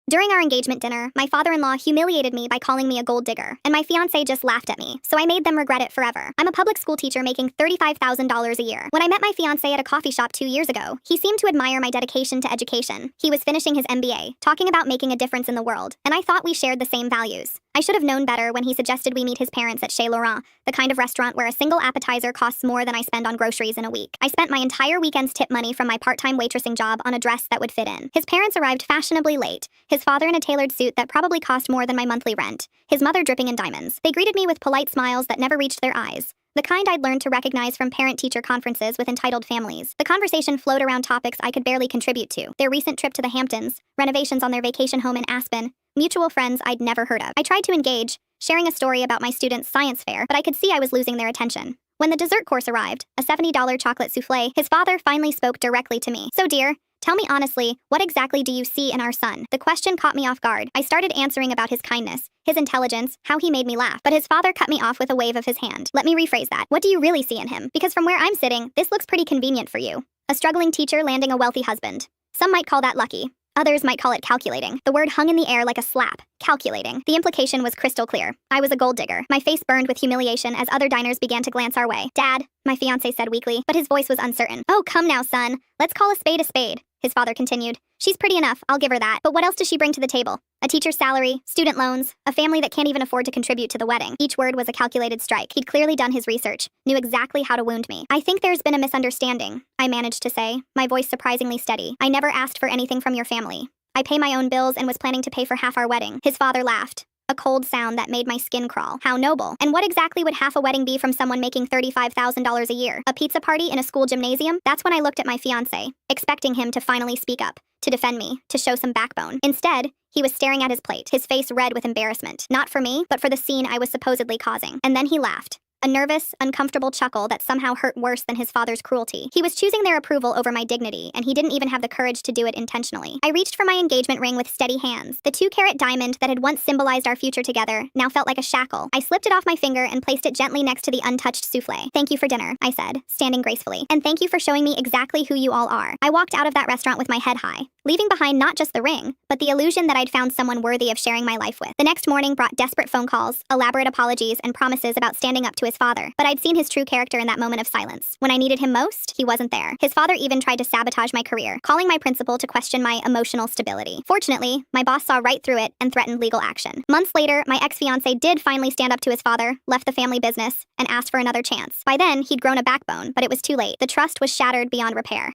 During our engagement dinner, my father-in-law humiliated me by calling me a gold digger, and my fiancé just laughed at me, so I made them regret it forever. I'm a public school teacher making $35,000 a year. When I met my fiancé at a coffee shop 2 years ago, he seemed to admire my dedication to education. He was finishing his MBA, talking about making a difference in the world, and I thought we shared the same values. I should have known better when he suggested we meet his parents at Chez Laurent, the kind of restaurant where a single appetizer costs more than I spend on groceries in a week. I spent my entire weekend's tip money from my part-time waitressing job on a dress that would fit in. His parents arrived fashionably late, his father in a tailored suit that probably cost more than my monthly rent, his mother dripping in diamonds. They greeted me with polite smiles that never reached their eyes, the kind I'd learned to recognize from parent-teacher conferences with entitled families. The conversation flowed around topics I could barely contribute to: their recent trip to the Hamptons, renovations on their vacation home in Aspen, mutual friends I'd never heard of. I tried to engage, sharing a story about my students' science fair, but I could see I was losing their attention. When the dessert course arrived, a $70 chocolate souffle, his father finally spoke directly to me. "So dear, tell me honestly, what exactly do you see in our son?" The question caught me off guard. I started answering about his kindness, his intelligence, how he made me laugh, but his father cut me off with a wave of his hand. "Let me rephrase that. What do you really see in him? Because from where I'm sitting, this looks pretty convenient for you. A struggling teacher landing a wealthy husband. Some might call that lucky. Others might call it calculating." The word hung in the air like a slap. Calculating. The implication was crystal clear. I was a gold digger. My face burned with humiliation as other diners began to glance our way. "Dad," my fiancé said weakly, but his voice was uncertain. "Oh, come now, son. Let's call a spade a spade," his father continued. "She's pretty enough, I'll give her that. But what else does she bring to the table? A teacher's salary, student loans, a family that can't even afford to contribute to the wedding." Each word was a calculated strike. He'd clearly done his research, knew exactly how to wound me. "I think there's been a misunderstanding," I managed to say, my voice surprisingly steady. "I never asked for anything from your family. I pay my own bills and was planning to pay for half our wedding." His father laughed, a cold sound that made my skin crawl. "How noble. And what exactly would half a wedding be from someone making $35,000 a year? A pizza party in a school gymnasium?" That's when I looked at my fiancé, expecting him to finally speak up, to defend me, to show some backbone. Instead, he was staring at his plate, his face red with embarrassment. Not for me, but for the scene I was supposedly causing. And then he laughed. A nervous, uncomfortable chuckle that somehow hurt worse than his father's cruelty. He was choosing their approval over my dignity, and he didn't even have the courage to do it intentionally. I reached for my engagement ring with steady hands. The 2-carat diamond that had once symbolized our future together now felt like a shackle. I slipped it off my finger and placed it gently next to the untouched souffle. "Thank you for dinner," I said, standing gracefully. "And thank you for showing me exactly who you all are." I walked out of that restaurant with my head high, leaving behind not just the ring, but the illusion that I'd found someone worthy of sharing my life with. The next morning brought desperate phone calls, elaborate apologies, and promises about standing up to his father. But I'd seen his true character in that moment of silence. When I needed him most, he wasn't there. His father even tried to sabotage my career, calling my principal to question my emotional stability. Fortunately, my boss saw right through it and threatened legal action. Months later, my ex-fiancé did finally stand up to his father, left the family business, and asked for another chance. By then, he'd grown a backbone, but it was too late. The trust was shattered beyond repair.